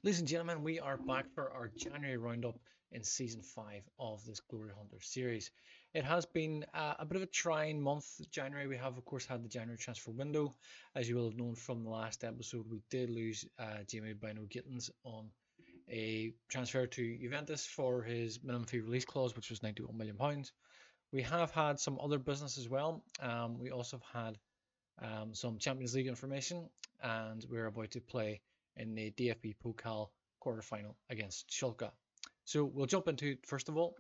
Ladies and gentlemen, we are back for our January roundup in season 5 of this Glory Hunter series. It has been a bit of a trying month. January, we have, of course, had the January transfer window. As you will have known from the last episode, we did lose Jamie Bino Gittins on a transfer to Juventus for his minimum fee release clause, which was £91 million. We have had some other business as well. We also have had some Champions League information, and we're about to play in the DFB Pokal quarterfinal against Schalke. So we'll jump into it first of all.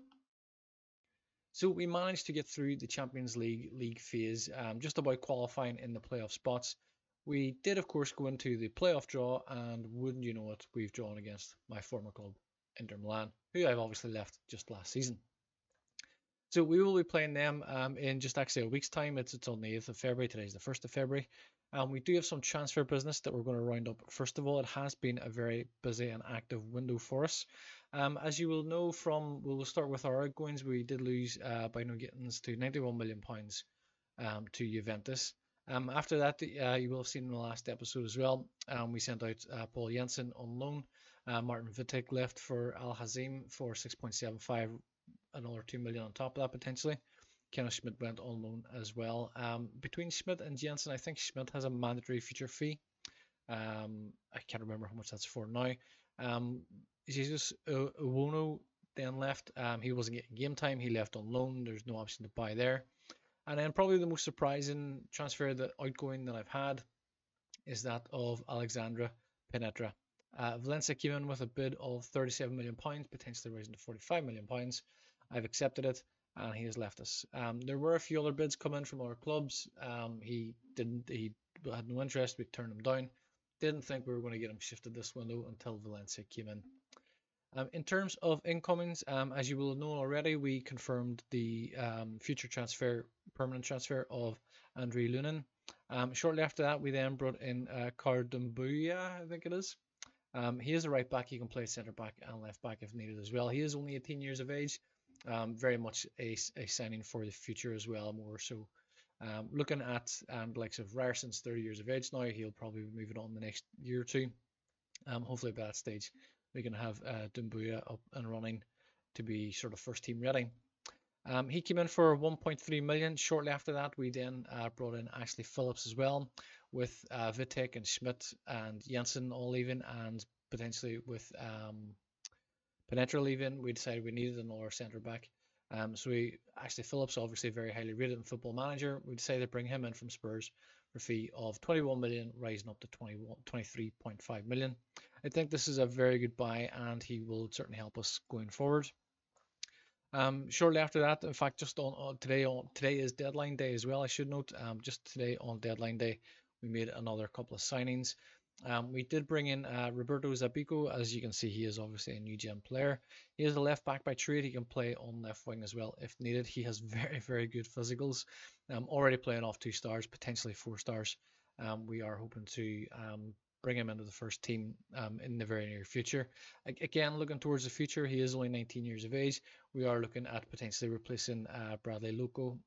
So we managed to get through the Champions League phase, just about qualifying in the playoff spots. We did, of course, go into the playoff draw, and wouldn't you know it, we've drawn against my former club, Inter Milan, who I've obviously left just last season. So we will be playing them in just actually a week's time. It's on the 8th of February. Today's the 1st of February. We do have some transfer business that we're going to round up. First of all, it has been a very busy and active window for us. As you will know from, we'll start with our outgoings. We did lose by no Gittins to £91 million to Juventus. After that, you will have seen in the last episode as well, we sent out Paul Jensen on loan. Martin Vitek left for Al Hazim for 6.75, another 2 million on top of that potentially. Kenneth Schmidt went on loan as well. Between Schmidt and Jensen, I think Schmidt has a mandatory future fee. I can't remember how much that's for now. Jesus Uwono then left. He wasn't getting game time. He left on loan. There's no option to buy there. And then probably the most surprising transfer that outgoing that I've had is that of Alexandra Penetra. Valencia came in with a bid of £37 million, potentially rising to £45 million. I've accepted it, and he has left us. There were a few other bids come in from other clubs. He had no interest. We turned him down. Didn't think we were going to get him shifted this window until Valencia came in. In terms of incomings, as you will have known already, we confirmed the future transfer, permanent transfer of Andrei Lunin. Shortly after that, we then brought in Kardambuya, I think it is. He is a right back. He can play centre back and left back if needed as well. He is only 18 years of age. Very much a signing for the future as well, more so. Looking at the likes of Ryerson's 30 years of age now, he'll probably be moving on the next year or two. Hopefully by that stage we can have Dumbuya up and running to be sort of first team ready. He came in for 1.3 million. Shortly after that, we then brought in Ashley Phillips as well, with Vitek and Schmidt and Jensen all leaving, and potentially with Penetra leaving. We decided we needed another centre back. So Ashley Phillips, obviously very highly rated in Football Manager, we decided to bring him in from Spurs for a fee of 21 million, rising up to 23.5 million. I think this is a very good buy, and he will certainly help us going forward. Shortly after that, in fact, just today is deadline day as well. I should note, just today on deadline day, we made another couple of signings. We did bring in Roberto Zabico. As you can see, he is obviously a new gen player. He is a left back by trade. He can play on left wing as well if needed. He has very, very good physicals. Already playing off 2 stars, potentially 4 stars. We are hoping to bring him into the first team in the very near future. Again, looking towards the future, he is only 19 years of age. We are looking at potentially replacing Bradley Loco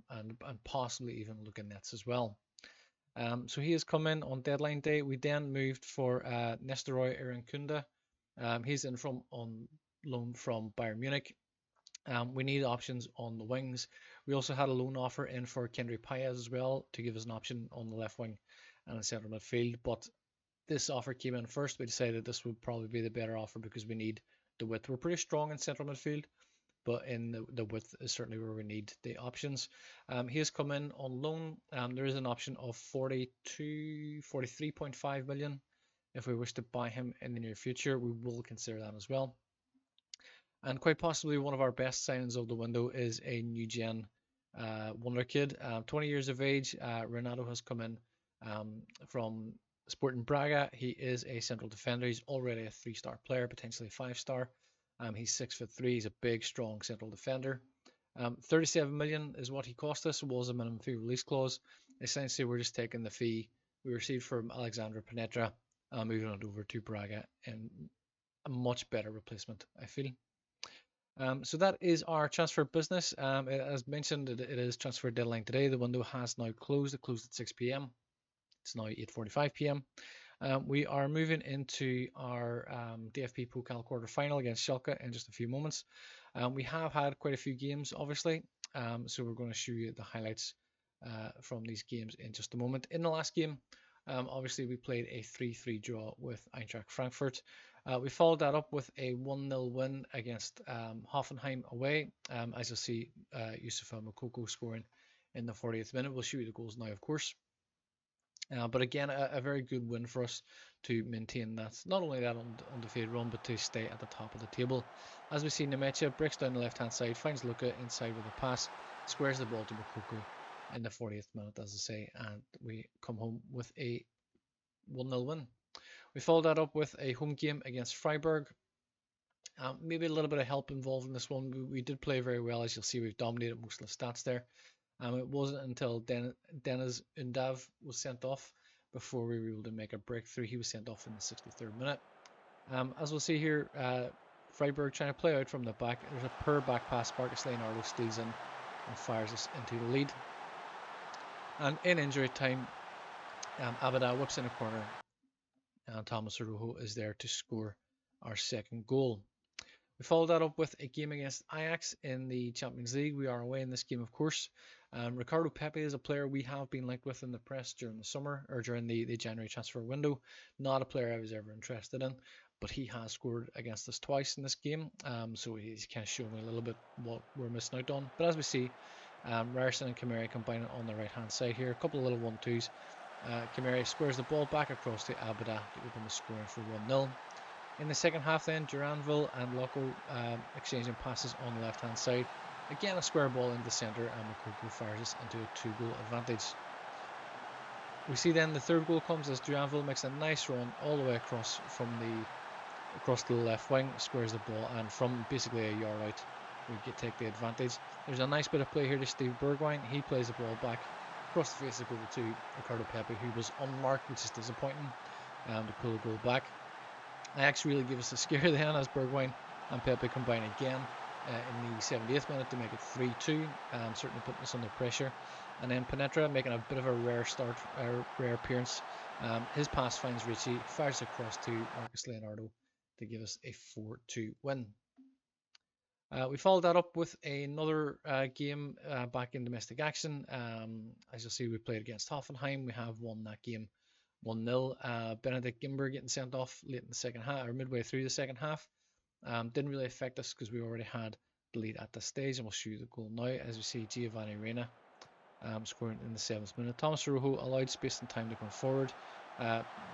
and possibly even looking Nets as well. So he has come in on deadline day. We then moved for Nestoroy Irankunda. He's in on loan from Bayern Munich. We need options on the wings. We also had a loan offer in for Kendry Paez as well to give us an option on the left wing and in central midfield. But this offer came in first. We decided this would probably be the better offer because we need the width. We're pretty strong in central midfield, but in the width is certainly where we need the options. He has come in on loan. There is an option of 43.5 million. If we wish to buy him in the near future, we will consider that as well. And quite possibly one of our best signings of the window is a new gen wonder kid, 20 years of age. Renato has come in from Sporting Braga. He is a central defender. He's already a 3-star player, potentially 5-star. He's 6'3". He's a big, strong central defender. 37 million is what he cost us. It was a minimum fee release clause. Essentially, we're just taking the fee we received from Alexandra Penetra, moving it over to Braga, and a much better replacement, I feel. So that is our transfer business. As mentioned, it is transfer deadline today. The window has now closed. It closed at 6 p.m. It's now 8:45 p.m. We are moving into our DFB Pokal quarter-final against Schalke in just a few moments. We have had quite a few games, obviously, so we're going to show you the highlights from these games in just a moment. In the last game, obviously, we played a 3-3 draw with Eintracht Frankfurt. We followed that up with a 1-0 win against Hoffenheim away. As you'll see, Youssoufa Moukoko scoring in the 40th minute. We'll show you the goals now, of course. But again, a very good win for us to maintain that, not only that undefeated run, but to stay at the top of the table. As we see, Nemecha breaks down the left-hand side, finds Luka inside with a pass, squares the ball to Moukoko in the 40th minute, as I say, and we come home with a 1-0 win. We followed that up with a home game against Freiburg. Maybe a little bit of help involved in this one. We did play very well. As you'll see, we've dominated most of the stats there. It wasn't until Deniz Undav was sent off before we were able to make a breakthrough. He was sent off in the 63rd minute. As we'll see here, Freiburg trying to play out from the back. There's a poor back pass. Marcus Leonardo steals in and fires us into the lead. And in injury time, Abada whips in a corner, and Thomas Arujo is there to score our second goal. We followed that up with a game against Ajax in the Champions League. We are away in this game, of course. Ricardo Pepi is a player we have been linked with in the press during the summer, or during the January transfer window. Not a player I was ever interested in, but he has scored against us twice in this game, so he's kind of showing me a little bit what we're missing out on. But as we see, Ryerson and Kamari combining on the right-hand side here. A couple of little 1-2s. Kamari squares the ball back across to Abada to open the scoring for 1-0. In the second half then, Duranville and Loco exchanging passes on the left-hand side. Again, a square ball into the centre, and Moukoko fires us into a 2-goal advantage. We see then the third goal comes as Duranville makes a nice run all the way across to the left wing, squares the ball, and from basically a yard out, we take the advantage. There's a nice bit of play here to Steve Bergwijn. He plays the ball back across the face of the goal to Ricardo Pepi, who was unmarked, which is disappointing, to pull the goal back. Ajax really give us a scare then as Bergwijn and Pepe combine again in the 70th minute to make it 3-2, certainly putting us under pressure. And then Penetra making a bit of a rare appearance. His pass finds Richie, fires across to Marcus Leonardo to give us a 4-2 win. We followed that up with another game back in domestic action. As you'll see, we played against Hoffenheim. We have won that game 1-0. Benedict Gimber getting sent off late in the second half, or midway through the second half. Didn't really affect us because we already had the lead at this stage, and we'll show you the goal now. As we see, Giovanni Reina scoring in the 7th minute. Thomas Arujo allowed space and time to come forward.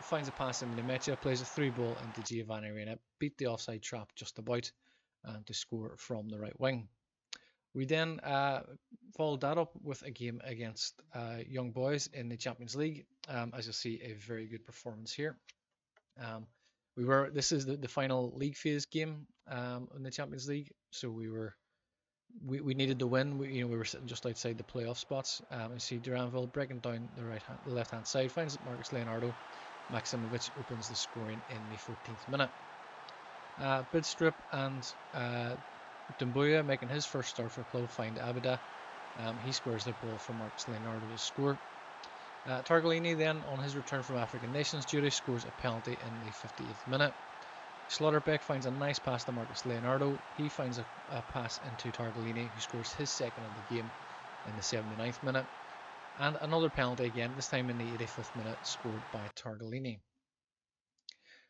Finds a pass in Nemecha, plays a through ball into Giovanni Reina, beat the offside trap just about to score from the right wing. We then followed that up with a game against Young Boys in the Champions League. As you'll see, a very good performance here. This is the final league phase game in the Champions League, so we needed the win. We were sitting just outside the playoff spots. You see Duranville breaking down the left-hand side, finds Marcus Leonardo. Maximovic opens the scoring in the 14th minute. Bidstrup and Dumbuya making his first start for club find Abada. He squares the ball for Marcus Leonardo to score. Targolini then, on his return from African Nations duty, scores a penalty in the 58th minute. Schlotterbeck finds a nice pass to Marcus Leonardo. He finds a pass into Targolini, who scores his second of the game in the 79th minute. And another penalty again, this time in the 85th minute, scored by Targolini.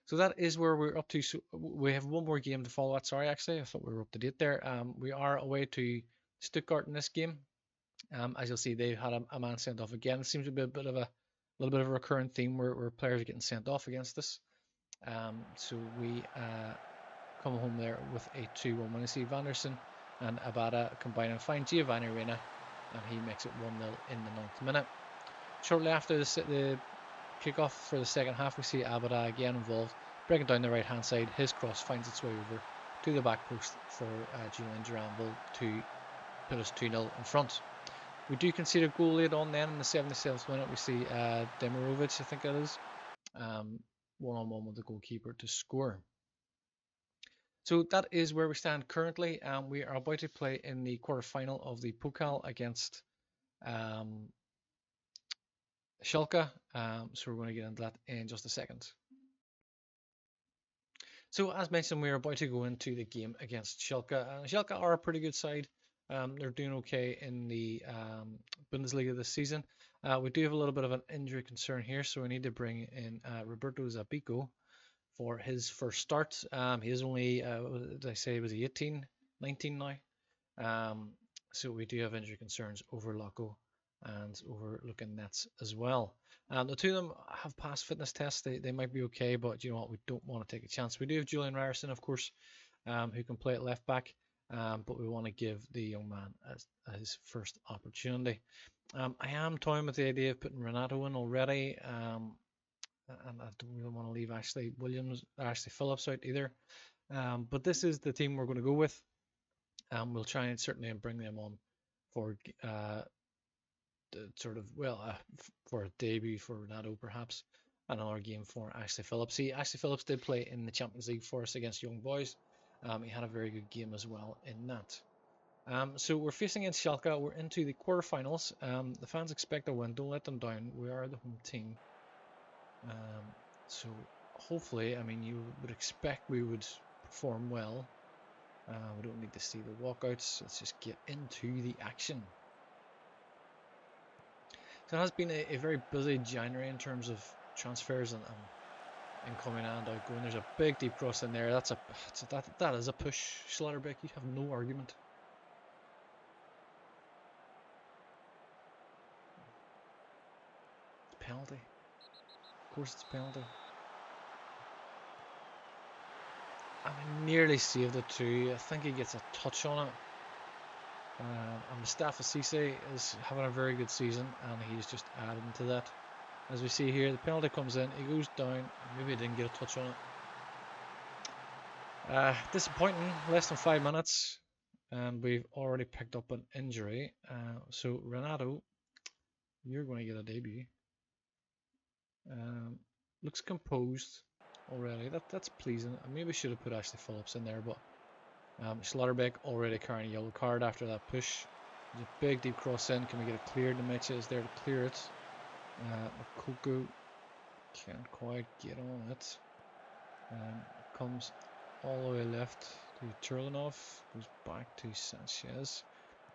So that is where we're up to. So we have one more game to follow at. Sorry, actually, I thought we were up to date there. We are away to Stuttgart in this game. As you'll see, they had a man sent off again. It seems to be a little bit of a recurrent theme where players are getting sent off against us. So we come home there with a 2-1 win. You see Vanderson and Abada combine and find Giovanni Reina, and he makes it 1-0 in the 9th minute. Shortly after the kick-off for the second half, we see Abada again involved, breaking down the right-hand side. His cross finds its way over to the back post for Julian Duranville to put us 2-0 in front. We do concede a goal late on then in the 77th minute. We see Demirovic, I think it is, one-on-one with the goalkeeper to score. So that is where we stand currently. We are about to play in the quarter-final of the Pokal against Schalke. So we're going to get into that in just a second. So as mentioned, we're about to go into the game against Schalke. Schalke are a pretty good side. They're doing okay in the Bundesliga this season. We do have a little bit of an injury concern here, so we need to bring in Roberto Zapico for his first start. He is only, did I say, was he 18, 19 now? So we do have injury concerns over Loco and over looking nets as well. The two of them have passed fitness tests. They might be okay, but you know what? We don't want to take a chance. We do have Julian Ryerson, of course, who can play at left back, but we want to give the young man his first opportunity. I am toying with the idea of putting Renato in already, and I don't really want to leave Ashley Phillips out either. But this is the team we're going to go with. We'll try and certainly bring them on for for a debut for Renato perhaps, and another game for Ashley Phillips. See, Ashley Phillips did play in the Champions League for us against Young Boys. He had a very good game as well in that. So we're facing against Schalke. We're into the quarterfinals. The fans expect a win. Don't let them down. We are the home team. So hopefully, I mean, you would expect we would perform well. We don't need to see the walkouts. Let's just get into the action. So it has been a very busy January in terms of transfers and incoming and outgoing. There's a big deep cross in there. That is a push, Schlotterbeck. You have no argument. Penalty. Of course it's a penalty. I nearly saved it too. I think he gets a touch on it. And Mustafa Cisse is having a very good season, and he's just adding to that. As we see here, the penalty comes in, he goes down, maybe he didn't get a touch on it. Disappointing, less than 5 minutes, and we've already picked up an injury. So Renato, you're going to get a debut. Looks composed already. That's pleasing. I maybe should have put Ashley Phillips in there, but Schlotterbeck already carrying a yellow card after that push. There's a big deep cross in. Can we get it cleared? The Mecha is there to clear it. Makoko can't quite get on it. Comes all the way left to Turlinov. Goes back to Sanchez.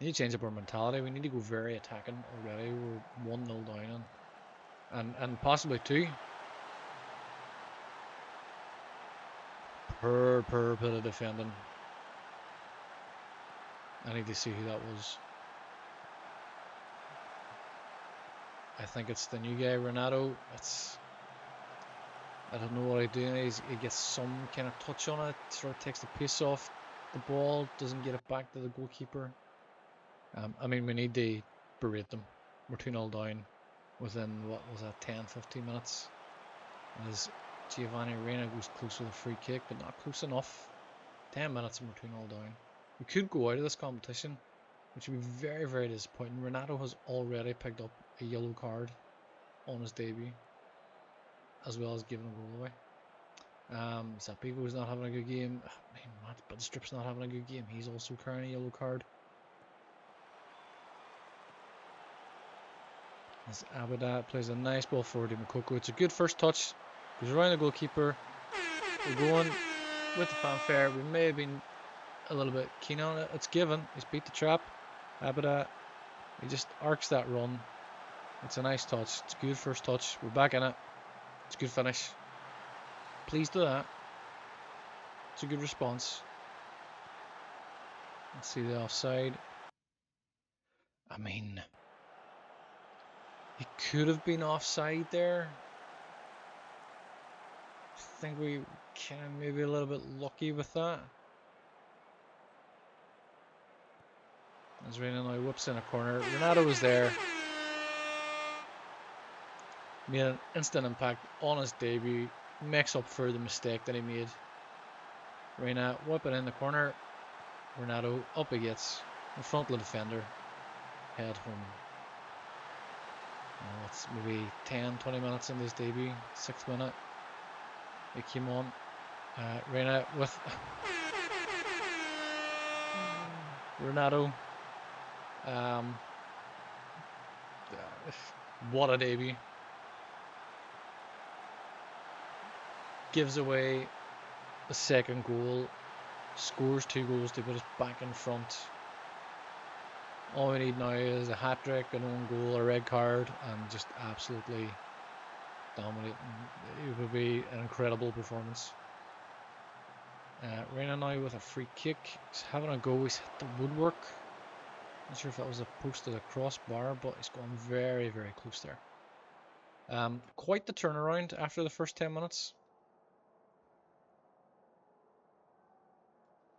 We need to change up our mentality. We need to go very attacking already. We're 1-0 down and possibly 2. Per bit of defending. I need to see who that was. I think it's the new guy, Renato. I don't know what he's doing. He gets some kind of touch on it, sort of takes the pace off the ball, doesn't get it back to the goalkeeper. I mean, we need to berate them. We're 2-0 down within, what was that, 10-15 minutes. As Giovanni Reina goes close with a free kick, but not close enough. 10 minutes and we're 2-0 down. We could go out of this competition, which would be very, very disappointing. Renato has already picked up a yellow card on his debut, as well as giving a goal away. Zapigo's not having a good game. Matt Budstrip's not having a good game. He's also carrying a yellow card. As Abada plays a nice ball forward to Makoko. It's a good first touch. Goes around the goalkeeper. We're going with the fanfare. We may have been a little bit keen on it. It's given. He's beat the trap. Abada, he just arcs that run. It's a nice touch. It's a good first touch. We're back in it. It's a good finish. Please do that. It's a good response. Let's see the offside. I mean, he could have been offside there. I think we kind of maybe a little bit lucky with that. As Reina now whips in a corner. Renato was there. Made an instant impact on his debut. Makes up for the mistake that he made. Reina whipping in the corner. Renato up he gets. In front of the defender. Head home. It's maybe 10-20 minutes in this debut. 6th minute. He came on. Reina with Renato. What a debut. gives away the second goal, scores 2 goals to put us back in front. All we need now is a hat-trick, an own goal, a red card, and just absolutely dominating. It would be an incredible performance. Reina now with a free kick. He's having a go. He's hit the woodwork. Not sure if that was a post or the crossbar, but he's gone very, very close there. Quite the turnaround after the first 10 minutes.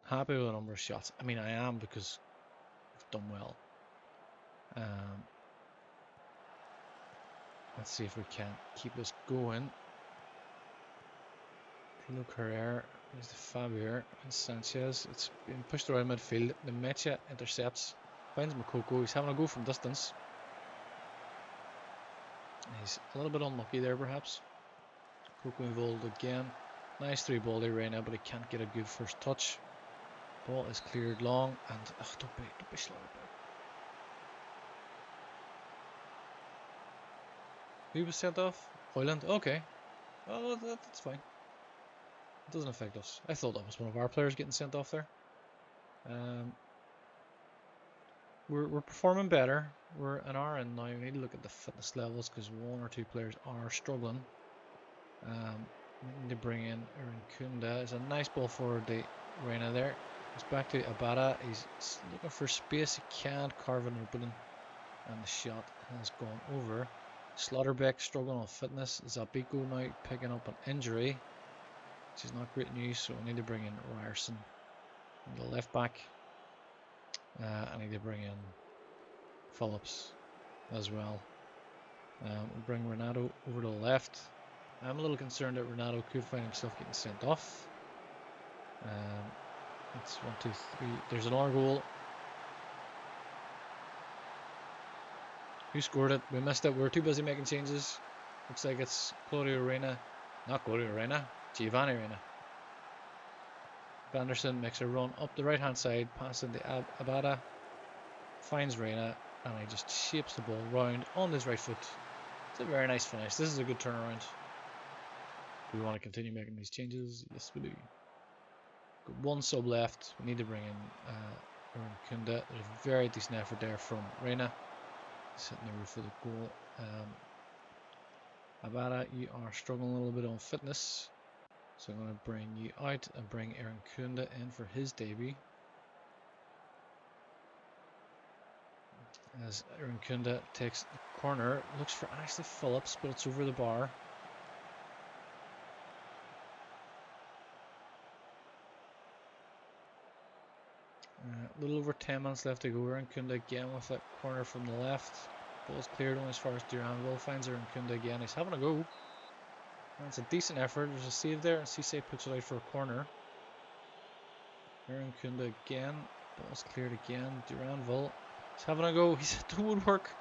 Happy with the number of shots. I mean, I am, because we've done well. Let's see if we can keep this going. Look Herrera, there's the Fabio and Sanchez. It's being pushed around midfield. The Mecha intercepts, finds Makoko. He's having a go from distance. He's a little bit unlucky there, perhaps. Coco involved again. Nice 3-ball to Reina, but he can't get a good first touch. Ball is cleared long, and don't be slow. Who was sent off? Hoyland. Okay. Oh, that's fine. It doesn't affect us. I thought that was one of our players getting sent off there. We're performing better. We're an hour in now. We need to look at the fitness levels, because 1 or 2 players are struggling. We need to bring in Kunda. It's a nice ball forward to Reina there. It's back to Abada. He's looking for space. He can't carve an opening, and the shot has gone over. Slaughterbeck struggling on fitness. Zabiko now picking up an injury, which is not great news. So we need to bring in Ryerson on the left back. I need to bring in Phillips as well. We'll bring Renato over to the left. I'm a little concerned that Renato could find himself getting sent off. It's 1, 2, 3. There's another goal. Who scored it? We missed it. We were too busy making changes. Looks like it's Claudio Reina. Not Claudio Reina. Giovanni Reina. Vanderson makes a run up the right hand side, passing to Abada. Finds Reina, and he just shapes the ball round on his right foot. It's a very nice finish. This is a good turnaround. Do we want to continue making these changes? Yes, we do. Got 1 sub left. We need to bring in Kunda. There's a very decent effort there from Reina. He's hitting the roof of the goal. Abada, you are struggling a little bit on fitness, so I'm going to bring you out and bring Aaron Kunda in for his debut. As Aaron Kunda takes the corner, looks for Ashley Phillips, but it's over the bar. A little over 10 minutes left to go. Aaron Kunda again with that corner from the left. Ball's cleared only as far as Duranville. Finds Aaron Kunda again. He's having a go. That's a decent effort. There's a save there, and Cisse puts it out for a corner. Aaron Kunda again. Ball's cleared again. Duranville. He's having a go. He's hit the woodwork.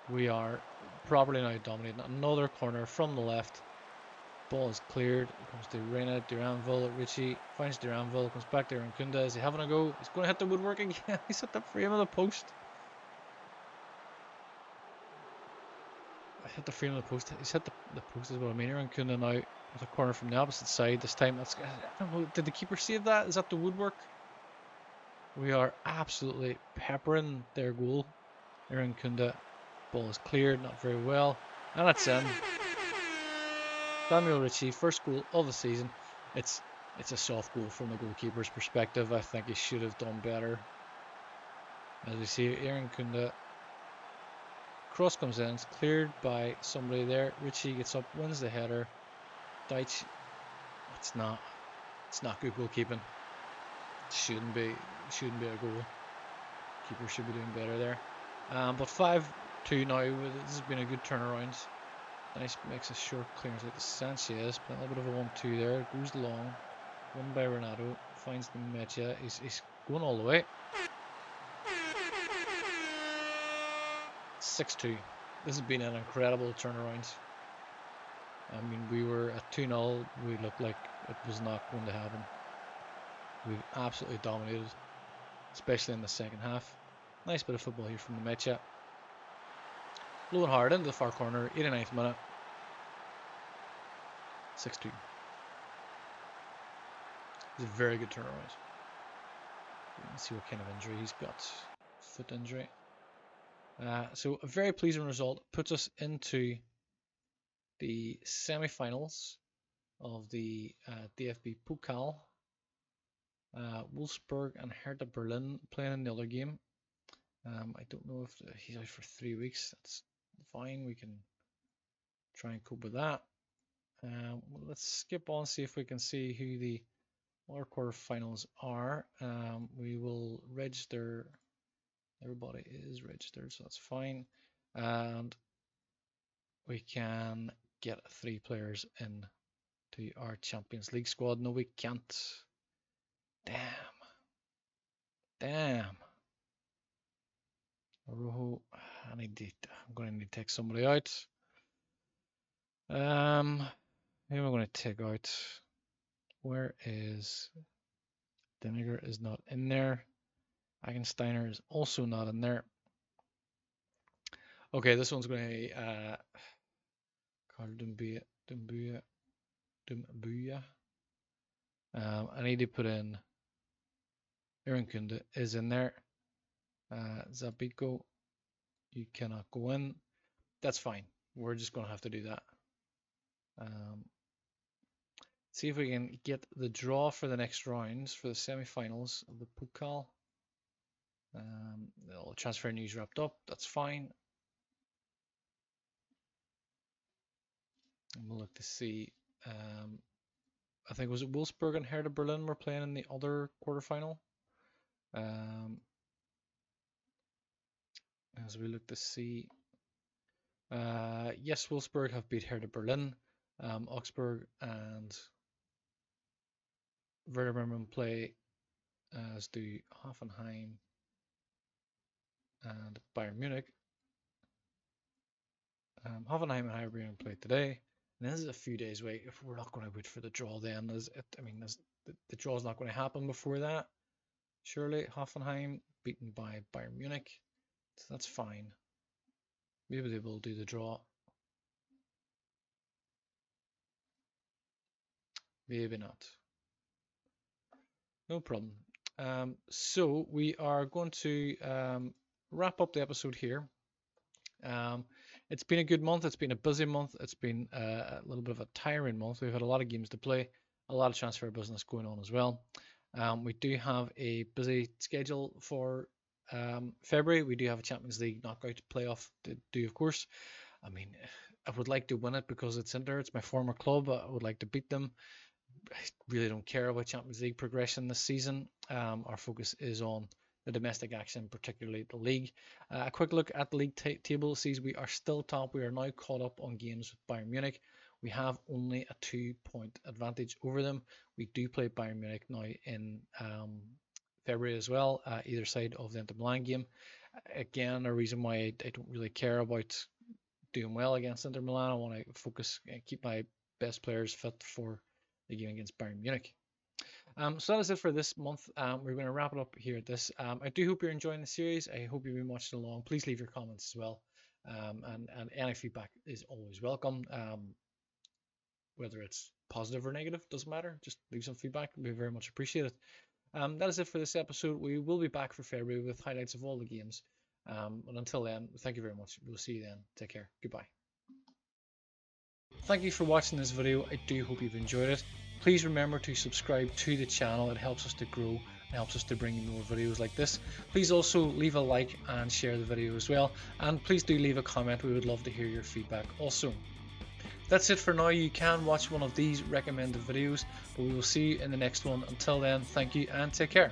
We are properly now dominating. Another corner from the left. Ball is cleared. It comes to Reina, Duranville, Richie finds Duranville, comes back to Aaron Kunda. Is he having a go? He's going to hit the woodwork again. He's hit the frame of the post. I hit the frame of the post. He's hit the post as well. I mean, Aaron Kunda now with a corner from the opposite side. This time, I don't know. Did the keeper save that? Is that the woodwork? We are absolutely peppering their goal. Aaron Kunda. Ball is cleared, not very well, and it's in. Samuel Ritchie, first goal of the season. It's a soft goal from the goalkeeper's perspective. I think he should have done better. As we see, Aaron Kunda. Cross comes in, it's cleared by somebody there. Ritchie gets up, wins the header. Deitch, it's not good goalkeeping. Shouldn't be a goal. Keeper should be doing better there. But 5-2 now. This has been a good turnaround. Nice, makes a short clearance out to Sanchez. But a little bit of a 1-2 there. Goes long. Won by Renato. Finds the Mecha. He's going all the way. 6-2. This has been an incredible turnaround. I mean, we were at 2-0. We looked like it was not going to happen. We've absolutely dominated, especially in the second half. Nice bit of football here from the Mecha. Low and hard into the far corner, 89th minute. 6-2. It's a very good turnaround. Let's see what kind of injury he's got. Foot injury. So a very pleasing result. Puts us into the semi-finals of the DFB Pokal. Wolfsburg and Hertha Berlin playing in the other game. I don't know if he's out for 3 weeks. That's fine. We can try and cope with that. Let's skip on, see if we can see who the other quarterfinals are. We will register. Everybody is registered, so that's fine. And we can get 3 players in to our Champions League squad. No, we can't. Damn. Rojo, I'm going to need to take somebody out. Who am I going to take out? Where is Deniger? Is not in there. Eigensteiner is also not in there. Okay, this one's going to Carl Dumbuya. I need to put in Aaron Kunde is in there. Zabiko, you cannot go in. That's fine. We're just going to have to do that. See if we can get the draw for the next rounds for the semi-finals of the Pokal. The transfer news wrapped up. That's fine. And we'll look to see. I think was it Wolfsburg and Hertha Berlin were playing in the other quarterfinal. As we look to see, yes, Wolfsburg have beat Hertha Berlin. Augsburg and Werder Bremen play, as do Hoffenheim and Bayern Munich. Hoffenheim and Bayern Bremen play today. And this is a few days away. If we're not going to wait for the draw, then the draw is not going to happen before that. Surely Hoffenheim beaten by Bayern Munich, so that's fine. Maybe they will do the draw. Maybe not. No problem. So we are going to wrap up the episode here. It's been a good month. It's been a busy month. It's been a little bit of a tiring month. We've had a lot of games to play, a lot of transfer business going on as well. We do have a busy schedule for February. We do have a Champions League knockout playoff to do, of course. I mean, I would like to win it because it's Inter. It's my former club. I would like to beat them. I really don't care about Champions League progression this season. Our focus is on the domestic action, particularly the league. A quick look at the league table sees we are still top. We are now caught up on games with Bayern Munich. We have only a 2-point advantage over them. We do play Bayern Munich now in February as well, either side of the Inter Milan game. Again, a reason why I don't really care about doing well against Inter Milan. I want to focus and keep my best players fit for the game against Bayern Munich. So that is it for this month. We're going to wrap it up here at this. I do hope you're enjoying the series. I hope you've been watching along. Please leave your comments as well. And any feedback is always welcome. Whether it's positive or negative, doesn't matter. Just leave some feedback. We very much appreciate it. That is it for this episode. We will be back for February with highlights of all the games. And until then, thank you very much. We'll see you then. Take care. Goodbye. Thank you for watching this video. I do hope you've enjoyed it. Please remember to subscribe to the channel. It helps us to grow. It helps us to bring you more videos like this. Please also leave a like and share the video as well. And please do leave a comment. We would love to hear your feedback also. That's it for now. You can watch one of these recommended videos, but we will see you in the next one. Until then, thank you and take care.